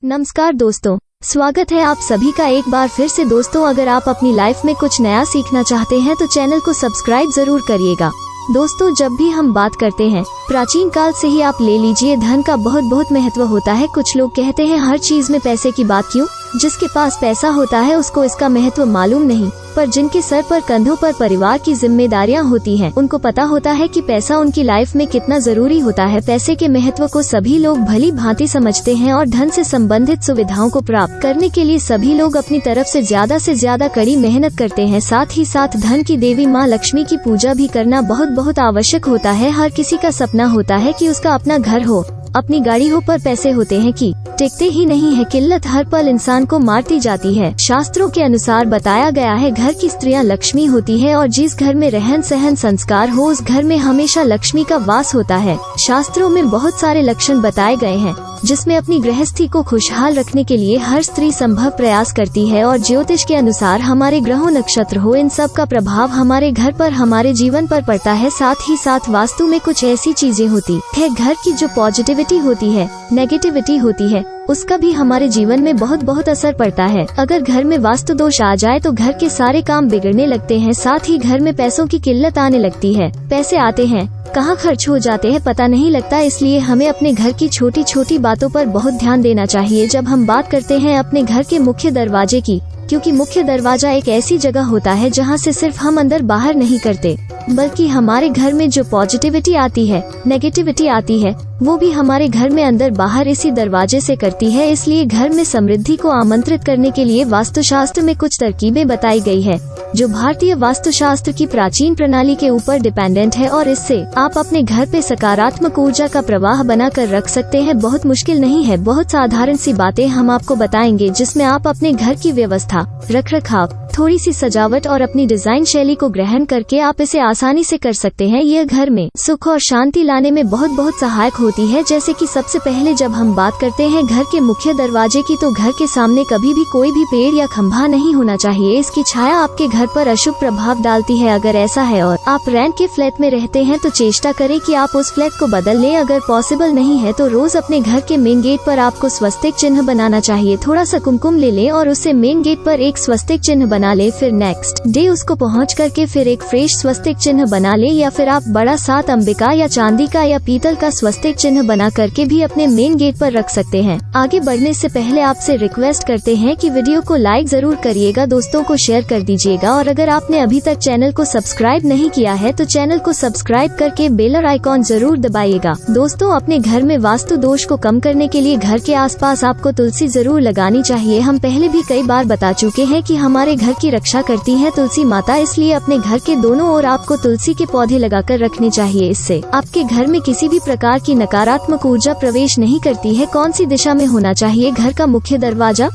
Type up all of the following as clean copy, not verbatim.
नमस्कार दोस्तों, स्वागत है आप सभी का एक बार फिर से। दोस्तों, अगर आप अपनी लाइफ में कुछ नया सीखना चाहते हैं तो चैनल को सब्सक्राइब जरूर करिएगा। दोस्तों, जब भी हम बात करते हैं, प्राचीन काल से ही आप ले लीजिए, धन का बहुत महत्व होता है। कुछ लोग कहते हैं हर चीज में पैसे की बात क्यों, जिसके पास पैसा होता है उसको इसका महत्व मालूम नहीं, पर जिनके सर पर कंधों पर परिवार की जिम्मेदारियां होती हैं, उनको पता होता है कि पैसा उनकी लाइफ में कितना जरूरी होता है। पैसे के महत्व को सभी लोग भली भांति समझते हैं और धन से संबंधित सुविधाओं को प्राप्त करने के लिए सभी लोग अपनी तरफ से ज्यादा कड़ी मेहनत करते हैं। साथ ही साथ धन की देवी माँ लक्ष्मी की पूजा भी करना बहुत आवश्यक होता है। हर किसी का सपना होता है कि उसका अपना घर हो, अपनी गाड़ी हो, पर पैसे होते हैं कि टिकते ही नहीं है। किल्लत हर पल इंसान को मारती जाती है। शास्त्रों के अनुसार बताया गया है, घर की स्त्रियां लक्ष्मी होती है और जिस घर में रहन सहन संस्कार हो उस घर में हमेशा लक्ष्मी का वास होता है। शास्त्रों में बहुत सारे लक्षण बताए गए हैं जिसमें अपनी गृहस्थी को खुशहाल रखने के लिए हर स्त्री संभव प्रयास करती है। और ज्योतिष के अनुसार हमारे ग्रहों, नक्षत्र हो, इन सब का प्रभाव हमारे घर पर, हमारे जीवन पर पड़ता है। साथ ही साथ वास्तु में कुछ ऐसी चीजें होती है, घर की जो पॉजिटिविटी होती है, नेगेटिविटी होती है, उसका भी हमारे जीवन में बहुत असर पड़ता है। अगर घर में वास्तु दोष आ जाए तो घर के सारे काम बिगड़ने लगते हैं। साथ ही घर में पैसों की किल्लत आने लगती है। पैसे आते हैं, कहाँ खर्च हो जाते हैं पता नहीं लगता। इसलिए हमें अपने घर की छोटी छोटी बातों पर बहुत ध्यान देना चाहिए जब हम बात करते हैं अपने घर के मुख्य दरवाजे की, क्योंकि मुख्य दरवाजा एक ऐसी जगह होता है जहाँ से सिर्फ हम अंदर बाहर नहीं करते, बल्कि हमारे घर में जो पॉजिटिविटी आती है, नेगेटिविटी आती है, वो भी हमारे घर में अंदर बाहर इसी दरवाजे से करती है। इसलिए घर में समृद्धि को आमंत्रित करने के लिए वास्तुशास्त्र में कुछ तरकीबें बताई गई है जो भारतीय वास्तुशास्त्र की प्राचीन प्रणाली के ऊपर डिपेंडेंट है, और इससे आप अपने घर पे सकारात्मक ऊर्जा का प्रवाह बनाकर रख सकते हैं। बहुत मुश्किल नहीं है, बहुत साधारण सी बातें हम आपको बताएंगे जिसमें आप अपने घर की व्यवस्था, रखरखाव, थोड़ी सी सजावट और अपनी डिजाइन शैली को ग्रहण करके आप इसे आसानी से कर सकते हैं। यह घर में सुख और शांति लाने में बहुत सहायक होती है। जैसे कि सबसे पहले जब हम बात करते हैं घर के मुख्य दरवाजे की, तो घर के सामने कभी भी कोई भी पेड़ या खंभा नहीं होना चाहिए। इसकी छाया आपके घर पर अशुभ प्रभाव डालती है। अगर ऐसा है और आप रेंट के फ्लैट में रहते हैं तो चेष्टा करें कि आप उस फ्लैट को बदल लें। अगर पॉसिबल नहीं है तो रोज अपने घर के मेन गेट पर आपको स्वस्तिक चिन्ह बनाना चाहिए। थोड़ा सा कुमकुम ले लें और उससे मेन गेट पर एक स्वस्तिक चिन्ह बना ले। फिर नेक्स्ट डे उसको पहुंच करके फिर एक फ्रेश स्वस्तिक चिन्ह बना ले, या फिर आप बड़ा 7 अंबिका या चांदी का या पीतल का स्वस्तिक चिन्ह बना करके भी अपने मेन गेट पर रख सकते हैं। आगे बढ़ने से पहले आपसे रिक्वेस्ट करते हैं कि वीडियो को लाइक जरूर करिएगा, दोस्तों को शेयर कर दीजिएगा, और अगर आपने अभी तक चैनल को सब्सक्राइब नहीं किया है तो चैनल को सब्सक्राइब करके बेल आइकॉन जरूर दबाइएगा। दोस्तों, अपने घर में वास्तु दोष को कम करने के लिए घर के आसपास आपको तुलसी जरूर लगानी चाहिए। हम पहले भी कई बार बता चुके हैं कि हमारे घर की रक्षा करती है तुलसी माता, इसलिए अपने घर के दोनों ओर आपको तुलसी के पौधे लगाकर रखने चाहिए। इससे आपके घर में किसी भी प्रकार की नकारात्मक ऊर्जा प्रवेश नहीं करती है। कौन सी दिशा में होना चाहिए घर का मुख्य दरवाजा,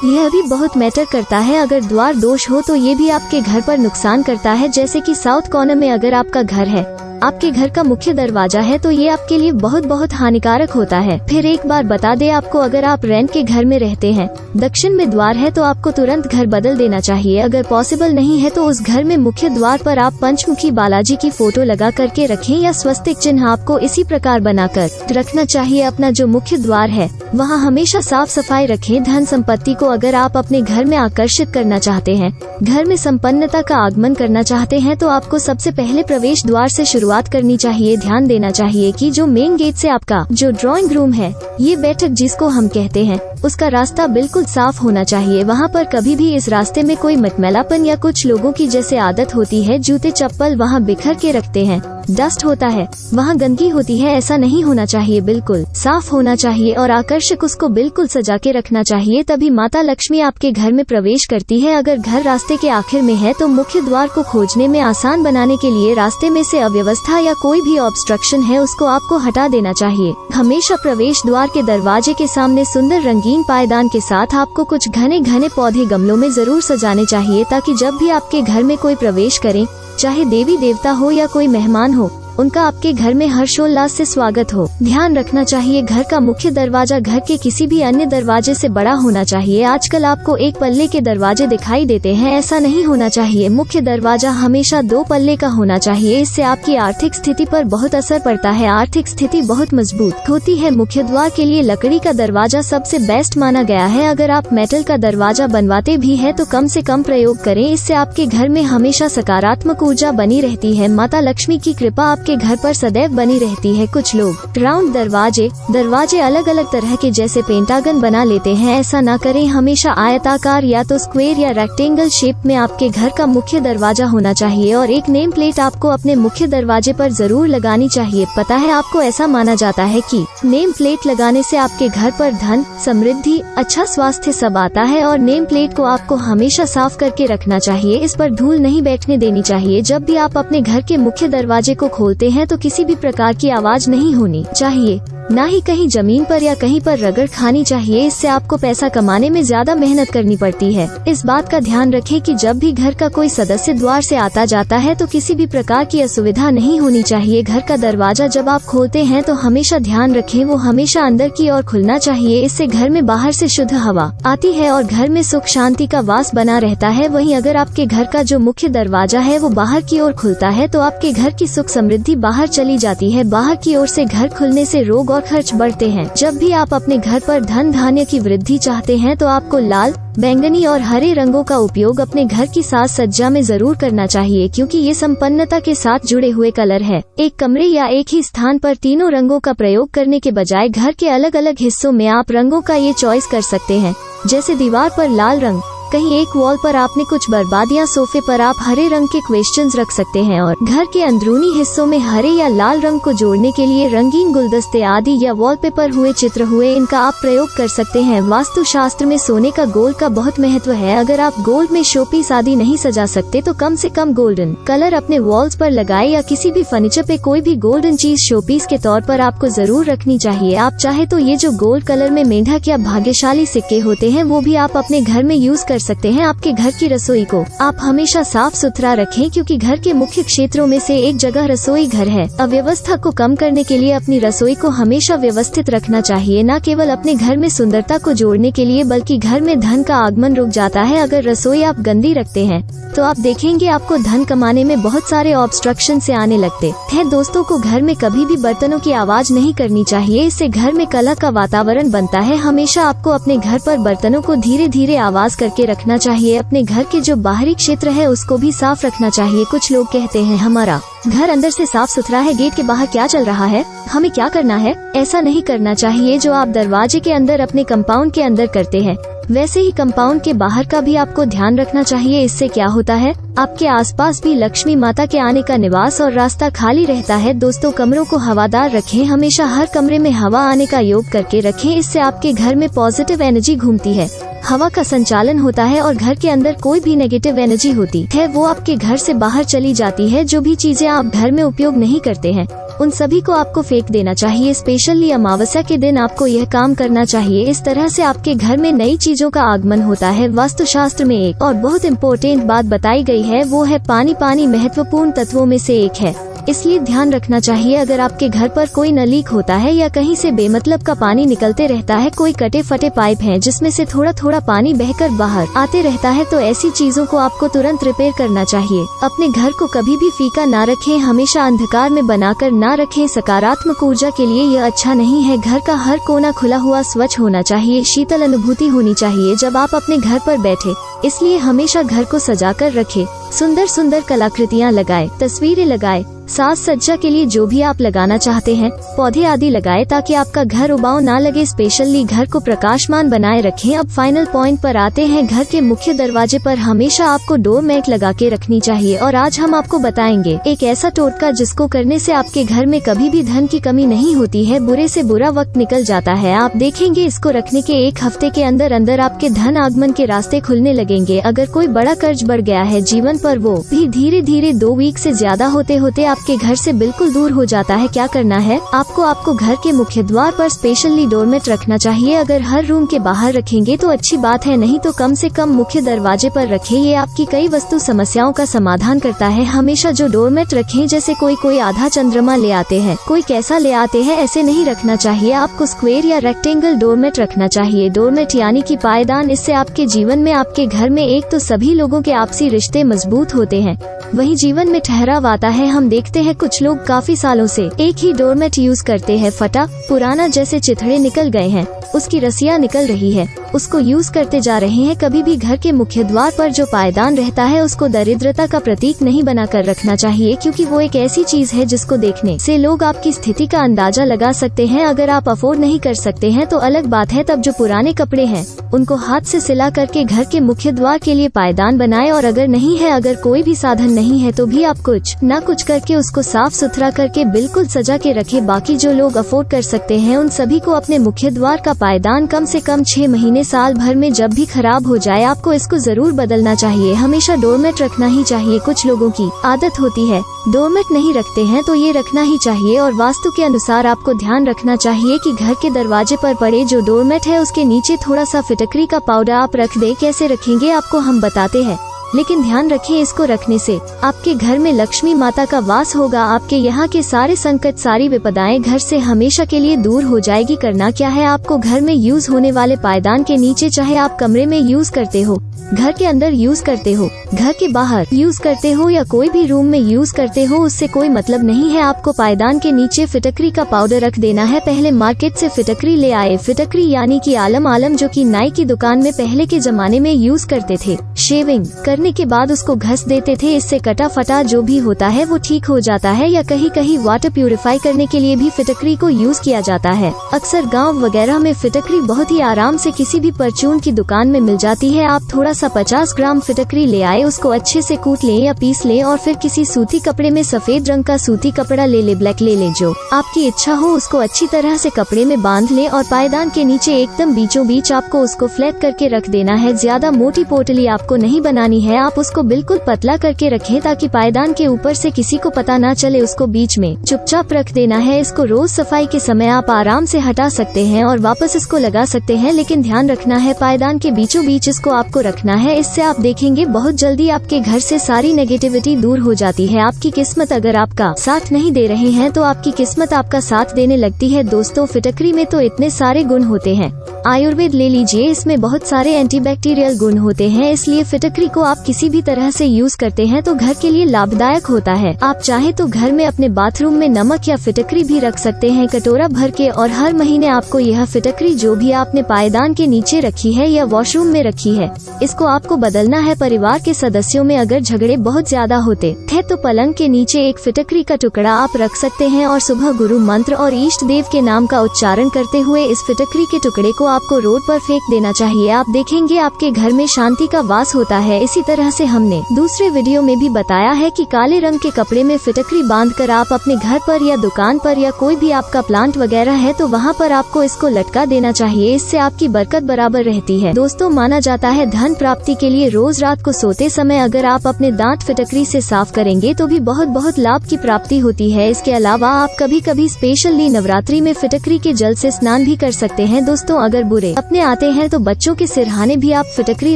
यह भी बहुत मैटर करता है। अगर द्वार दोष हो तो ये भी आपके घर पर नुकसान करता है। जैसे कि साउथ कॉर्नर में अगर आपका घर है, आपके घर का मुख्य दरवाजा है, तो ये आपके लिए बहुत हानिकारक होता है। फिर एक बार बता दे आपको, अगर आप रेंट के घर में रहते हैं, दक्षिण में द्वार है, तो आपको तुरंत घर बदल देना चाहिए। अगर पॉसिबल नहीं है तो उस घर में मुख्य द्वार पर आप पंचमुखी बालाजी की फोटो लगा करके रखें, या स्वस्तिक चिन्ह आपको इसी प्रकार बनाकर रखना चाहिए। अपना जो मुख्य द्वार है वहाँ हमेशा साफ सफाई रखें। धन संपत्ति को अगर आप अपने घर में आकर्षित करना चाहते हैं, घर में संपन्नता का आगमन करना चाहते हैं, तो आपको सबसे पहले प्रवेश द्वार से शुरुआत करनी चाहिए। ध्यान देना चाहिए कि जो मेन गेट से आपका जो ड्राइंग रूम है, ये बैठक जिसको हम कहते हैं, उसका रास्ता बिल्कुल साफ होना चाहिए। वहाँ पर कभी भी इस रास्ते में कोई मटमैलापन, या कुछ लोगों की जैसे आदत होती है जूते चप्पल वहाँ बिखर के रखते हैं, डस्ट होता है, वहाँ गंदगी होती है, ऐसा नहीं होना चाहिए। बिल्कुल साफ होना चाहिए और आकर्षक उसको बिल्कुल सजा के रखना चाहिए, तभी माता लक्ष्मी आपके घर में प्रवेश करती है। अगर घर रास्ते के आखिर में है तो मुख्य द्वार को खोजने में आसान बनाने के लिए रास्ते में से अव्यवस्था या कोई भी ऑब्स्ट्रक्शन है उसको आपको हटा देना चाहिए। हमेशा प्रवेश द्वार के दरवाजे के सामने सुंदर रंगीन पायदान के साथ आपको कुछ घने पौधे गमलों में जरूर सजाने चाहिए, ताकि जब भी आपके घर में कोई प्रवेश करे, चाहे देवी देवता हो या कोई मेहमान हो, उनका आपके घर में हर्षोल्लास से स्वागत हो। ध्यान रखना चाहिए घर का मुख्य दरवाजा घर के किसी भी अन्य दरवाजे से बड़ा होना चाहिए। आजकल आपको एक पल्ले के दरवाजे दिखाई देते हैं, ऐसा नहीं होना चाहिए। मुख्य दरवाजा हमेशा 2 पल्ले का होना चाहिए। इससे आपकी आर्थिक स्थिति पर बहुत असर पड़ता है, आर्थिक स्थिति बहुत मजबूत होती है। मुख्य द्वार के लिए लकड़ी का दरवाजा सबसे बेस्ट माना गया है। अगर आप मेटल का दरवाजा बनवाते भी है तो कम से कम प्रयोग करें, इससे आपके घर में हमेशा सकारात्मक ऊर्जा बनी रहती है। माता लक्ष्मी की कृपा आपके घर पर सदैव बनी रहती है। कुछ लोग राउंड दरवाजे अलग अलग तरह के जैसे पेंटागन बना लेते हैं, ऐसा ना करें। हमेशा आयताकार या तो स्क्वायर या रेक्टेंगल शेप में आपके घर का मुख्य दरवाजा होना चाहिए और एक नेम प्लेट आपको अपने मुख्य दरवाजे पर जरूर लगानी चाहिए। पता है आपको ऐसा माना जाता है कि नेम प्लेट लगाने से आपके घर पर धन, समृद्धि, अच्छा स्वास्थ्य सब आता है और नेम प्लेट को आपको हमेशा साफ करके रखना चाहिए। इस पर धूल नहीं बैठने देनी चाहिए। जब भी आप अपने घर के मुख्य दरवाजे को खोलते हैं तो किसी भी प्रकार की आवाज नहीं होनी चाहिए, ना ही कहीं जमीन पर या कहीं पर रगड़ खानी चाहिए। इससे आपको पैसा कमाने में ज्यादा मेहनत करनी पड़ती है। इस बात का ध्यान रखें कि जब भी घर का कोई सदस्य द्वार से आता जाता है तो किसी भी प्रकार की असुविधा नहीं होनी चाहिए। घर का दरवाजा जब आप खोलते हैं तो हमेशा ध्यान रखें वो हमेशा अंदर की ओर खुलना चाहिए। इससे घर में बाहर से शुद्ध हवा आती है और घर में सुख शांति का वास बना रहता है। वहीं अगर आपके घर का जो मुख्य दरवाजा है वो बाहर की ओर खुलता है तो आपके घर की सुख समृद्धि बाहर चली जाती है। बाहर की ओर से घर खुलने से रोग और खर्च बढ़ते हैं। जब भी आप अपने घर पर धन धान्य की वृद्धि चाहते हैं तो आपको लाल, बैंगनी और हरे रंगों का उपयोग अपने घर की साज सज्जा में जरूर करना चाहिए, क्योंकि ये संपन्नता के साथ जुड़े हुए कलर है। एक कमरे या एक ही स्थान पर तीनों रंगों का प्रयोग करने के बजाय घर के अलग अलग हिस्सों में आप रंगों का ये चॉइस कर सकते हैं। जैसे दीवार पर लाल रंग, कहीं एक वॉल पर आपने कुछ बर्बादियां, सोफे पर आप हरे रंग के क्वेश्चंस रख सकते हैं और घर के अंदरूनी हिस्सों में हरे या लाल रंग को जोड़ने के लिए रंगीन गुलदस्ते आदि या वॉलपेपर हुए, चित्र हुए, इनका आप प्रयोग कर सकते हैं। वास्तु शास्त्र में सोने का गोल्ड का बहुत महत्व है। अगर आप गोल्ड में शोपीस आदि नहीं सजा सकते तो कम से कम गोल्डन कलर अपने वॉल्स पर लगाए या किसी भी फर्नीचर पे कोई भी गोल्डन चीज शोपीस के तौर पर आपको जरूर रखनी चाहिए। आप चाहे तो ये जो गोल्ड कलर में मेंढक या भाग्यशाली सिक्के होते हैं वो भी आप अपने घर में यूज कर सकते हैं। आपके घर की रसोई को आप हमेशा साफ सुथरा रखें, क्योंकि घर के मुख्य क्षेत्रों में से एक जगह रसोई घर है। अव्यवस्था को कम करने के लिए अपनी रसोई को हमेशा व्यवस्थित रखना चाहिए, न केवल अपने घर में सुंदरता को जोड़ने के लिए बल्कि घर में धन का आगमन रुक जाता है। अगर रसोई आप गंदी रखते हैं तो आप देखेंगे आपको धन कमाने में बहुत सारे ऑब्स्ट्रक्शन से आने लगते हैं। दोस्तों को घर में कभी भी बर्तनों की आवाज नहीं करनी चाहिए, इससे घर में कलह का वातावरण बनता है। हमेशा आपको अपने घर पर बर्तनों को धीरे धीरे आवाज करके रखना चाहिए। अपने घर के जो बाहरी क्षेत्र है उसको भी साफ रखना चाहिए। कुछ लोग कहते हैं हमारा घर अंदर से साफ सुथरा है, गेट के बाहर क्या चल रहा है, हमें क्या करना है। ऐसा नहीं करना चाहिए। जो आप दरवाजे के अंदर अपने कंपाउंड के अंदर करते हैं वैसे ही कंपाउंड के बाहर का भी आपको ध्यान रखना चाहिए। इससे क्या होता है, आपके आसपास भी लक्ष्मी माता के आने का निवास और रास्ता खाली रहता है। दोस्तों कमरों को हवादार रखें, हमेशा हर कमरे में हवा आने का योग करके रखें। इससे आपके घर में पॉजिटिव एनर्जी घूमती है, हवा का संचालन होता है और घर के अंदर कोई भी नेगेटिव एनर्जी होती है वो आपके घर से बाहर चली जाती है। जो भी चीजें आप घर में उपयोग नहीं करते हैं उन सभी को आपको फेंक देना चाहिए। स्पेशली अमावस्या के दिन आपको यह काम करना चाहिए। इस तरह से आपके घर में नई चीजों का आगमन होता है। वास्तुशास्त्र में एक और बहुत इम्पोर्टेंट बात बताई गई है, वो है पानी। पानी महत्वपूर्ण तत्वों में से एक है, इसलिए ध्यान रखना चाहिए। अगर आपके घर पर कोई न लीक होता है या कहीं से बेमतलब का पानी निकलते रहता है, कोई कटे फटे पाइप हैं जिसमें से थोड़ा थोड़ा पानी बहकर बाहर आते रहता है, तो ऐसी चीजों को आपको तुरंत रिपेयर करना चाहिए। अपने घर को कभी भी फीका ना रखें, हमेशा अंधकार में बनाकर ना रखें। सकारात्मक ऊर्जा के लिए यह अच्छा नहीं है। घर का हर कोना खुला हुआ स्वच्छ होना चाहिए, शीतल अनुभूति होनी चाहिए जब आप अपने घर पर बैठे। इसलिए हमेशा घर को सजा कर रखें, सुंदर सुंदर कलाकृतियाँ लगाए, तस्वीरें लगाए, साज सज्जा के लिए जो भी आप लगाना चाहते हैं, पौधे आदि लगाए ताकि आपका घर उबाऊ ना लगे। स्पेशली घर को प्रकाशमान बनाए रखें। अब फाइनल पॉइंट पर आते हैं। घर के मुख्य दरवाजे पर हमेशा आपको डोर मैट लगा के रखनी चाहिए और आज हम आपको बताएंगे एक ऐसा टोटका जिसको करने से आपके घर में कभी भी धन की कमी नहीं होती है, बुरे से बुरा वक्त निकल जाता है। आप देखेंगे इसको रखने के 1 हफ्ते के अंदर अंदर आपके धन आगमन के रास्ते खुलने लगेंगे। अगर कोई बड़ा कर्ज बढ़ गया है जीवन पर, वो भी धीरे धीरे 2 वीक से ज्यादा होते होते आपके घर से बिल्कुल दूर हो जाता है। क्या करना है आपको घर के मुख्य द्वार पर स्पेशली डोरमेट रखना चाहिए। अगर हर रूम के बाहर रखेंगे तो अच्छी बात है, नहीं तो कम से कम मुख्य दरवाजे पर रखें। ये आपकी कई वस्तु समस्याओं का समाधान करता है। हमेशा जो डोरमेट रखें, जैसे कोई आधा चंद्रमा ले आते हैं, कोई कैसा ले आते हैं, ऐसे नहीं रखना चाहिए। आपको स्क्वायर या रेक्टेंगल डोरमेट रखना चाहिए। डोरमेट यानी कि पायदान, इससे आपके जीवन में, आपके घर में एक तो सभी लोगों के आपसी रिश्ते मजबूत होते हैं, वहीं जीवन में ठहराव आता है। हम देखते हैं कुछ लोग काफी सालों से एक ही डोरमेट यूज करते हैं, फटा पुराना, जैसे चिथड़े निकल गए हैं, उसकी रस्सियाँ निकल रही है, उसको यूज करते जा रहे हैं। कभी भी घर के मुख्य द्वार पर जो पायदान रहता है उसको दरिद्रता का प्रतीक नहीं बनाकर रखना चाहिए, क्योंकि वो एक ऐसी चीज है जिसको देखने से लोग आपकी स्थिति का अंदाजा लगा सकते हैं। अगर आप अफोर्ड नहीं कर सकते हैं तो अलग बात है, तब जो पुराने कपड़े हैं उनको हाथ से सिला करके घर के मुख्य द्वार के लिए पायदान बनाए। और अगर नहीं है, अगर कोई भी साधन नहीं है, तो भी आप कुछ न कुछ करके उसको साफ सुथरा करके बिल्कुल सजा के रखे। बाकी जो लोग अफोर्ड कर सकते हैं उन सभी को अपने मुख्य द्वार का पायदान कम से कम 6 महीने साल भर में जब भी खराब हो जाए आपको इसको जरूर बदलना चाहिए। हमेशा डोरमेट रखना ही चाहिए। कुछ लोगों की आदत होती है डोरमेट नहीं रखते हैं, तो ये रखना ही चाहिए। और वास्तु के अनुसार आपको ध्यान रखना चाहिए कि घर के दरवाजे पर पड़े जो डोरमेट है उसके नीचे थोड़ा सा फिटकरी का पाउडर आप रख दे। कैसे रखेंगे आपको हम बताते हैं, लेकिन ध्यान रखें इसको रखने से आपके घर में लक्ष्मी माता का वास होगा। आपके यहाँ के सारे संकट, सारी विपदाएं घर से हमेशा के लिए दूर हो जाएगी। करना क्या है आपको, घर में यूज होने वाले पायदान के नीचे, चाहे आप कमरे में यूज करते हो, घर के अंदर यूज करते हो, घर के बाहर यूज करते हो, या कोई भी रूम में यूज करते हो, उससे कोई मतलब नहीं है। आपको पायदान के नीचे फिटकरी का पाउडर रख देना है। पहले मार्केट से फिटकरी ले आए। फिटकरी यानी कि आलम जो कि नाई की दुकान में पहले के जमाने में यूज करते थे। शेविंग करने के बाद उसको घस देते थे, इससे कटा फटा जो भी होता है वो ठीक हो जाता है। या कहीं कहीं वाटर प्यूरिफाई करने के लिए भी फिटकरी को यूज किया जाता है। अक्सर गाँव वगैरह में फिटकरी बहुत ही आराम से किसी भी परचून की दुकान में मिल जाती है। आप थोड़ा सा 50 ग्राम फिटकरी ले आए, उसको अच्छे से कूट लें या पीस लें, और फिर किसी सूती कपड़े में सफेद रंग का सूती कपड़ा ले ले, ब्लैक ले ले, जो आपकी इच्छा हो, उसको अच्छी तरह से कपड़े में बांध लें। और पायदान के नीचे एकदम बीचों बीच आपको उसको फ्लैट करके रख देना है। ज्यादा मोटी पोटली आपको नहीं बनानी है, आप उसको बिल्कुल पतला करके रखें ताकि पायदान के ऊपर से किसी को पता ना चले। उसको बीच में चुपचाप रख देना है। इसको रोज सफाई के समय आप आराम से हटा सकते हैं और वापस इसको लगा सकते हैं, लेकिन ध्यान रखना है पायदान के बीचों बीच इसको आपको रखना है। इससे आप देखेंगे बहुत जल्दी आपके घर से सारी नेगेटिविटी दूर हो जाती है। आपकी किस्मत अगर आपका साथ नहीं दे रहे हैं तो आपकी किस्मत आपका साथ देने लगती है। दोस्तों, फिटकरी में तो इतने सारे गुण होते हैं। आयुर्वेद ले लीजिए, इसमें बहुत सारे एंटीबैक्टीरियल गुण होते हैं, इसलिए फिटकरी को आप किसी भी तरह से यूज करते हैं तो घर के लिए लाभदायक होता है। आप चाहे तो घर में अपने बाथरूम में नमक या फिटकरी भी रख सकते हैं कटोरा भर के, और हर महीने आपको यह फिटकरी जो भी आपने पायदान के नीचे रखी है या वॉशरूम में रखी है, इसको आपको बदलना है। परिवार के सदस्यों में अगर झगड़े बहुत ज्यादा होते थे तो पलंग के नीचे एक फिटकरी का टुकड़ा आप रख सकते हैं, और सुबह गुरु मंत्र और इष्ट देव के नाम का उच्चारण करते हुए इस फिटकरी के टुकड़े को आपको रोड पर फेंक देना चाहिए। आप देखेंगे आपके घर में शांति का वास होता है। इसी तरह से हमने दूसरे वीडियो में भी बताया है कि काले रंग के कपड़े में फिटकरी बांधकर आप अपने घर पर या दुकान पर या कोई भी आपका प्लांट वगैरह है तो वहाँ पर आपको इसको लटका देना चाहिए। इससे आपकी बरकत बराबर रहती है। दोस्तों, माना जाता है धन प्राप्ति के लिए रोज रात को सोते समय अगर आप अपने दांत फिटकरी से साफ करेंगे तो भी बहुत लाभ की प्राप्ति होती है। इसके अलावा आप कभी कभी स्पेशली नवरात्रि में फिटकरी के जल से स्नान भी कर सकते हैं। दोस्तों, अगर बुरे अपने आते हैं तो बच्चों के सिरहाने भी आप फिटकरी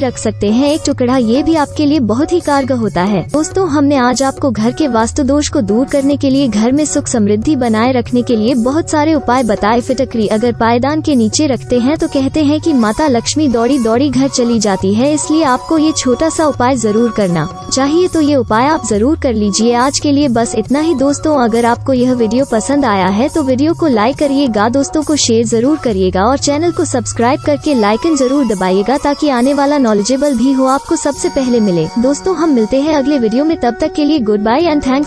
रख सकते हैं, एक टुकड़ा, ये भी आपके लिए बहुत ही कारगर होता है। दोस्तों, हमने आज आपको घर के वास्तु दोष को दूर करने के लिए, घर में सुख समृद्धि बनाए रखने के लिए बहुत सारे उपाय बताए। फिटकरी अगर पायदान के नीचे रखते हैं तो कहते हैं कि माता लक्ष्मी दौड़ी दौड़ी घर चली जाती है, इसलिए आपको ये छोटा सा उपाय जरूर करना चाहिए। तो ये उपाय आप जरूर कर लीजिए। आज के लिए बस इतना ही दोस्तों। अगर आपको यह वीडियो पसंद आया है तो वीडियो को लाइक करिएगा, दोस्तों को शेयर जरूर करिएगा और चैनल को सब्सक्राइब करके लाइकन जरूर दबाइएगा ताकि आने वाला नॉलेजेबल भी हो आपको सबसे पहले मिले। दोस्तों, हम मिलते हैं अगले वीडियो में, तब तक के लिए गुड बाय एंड थैंक्स।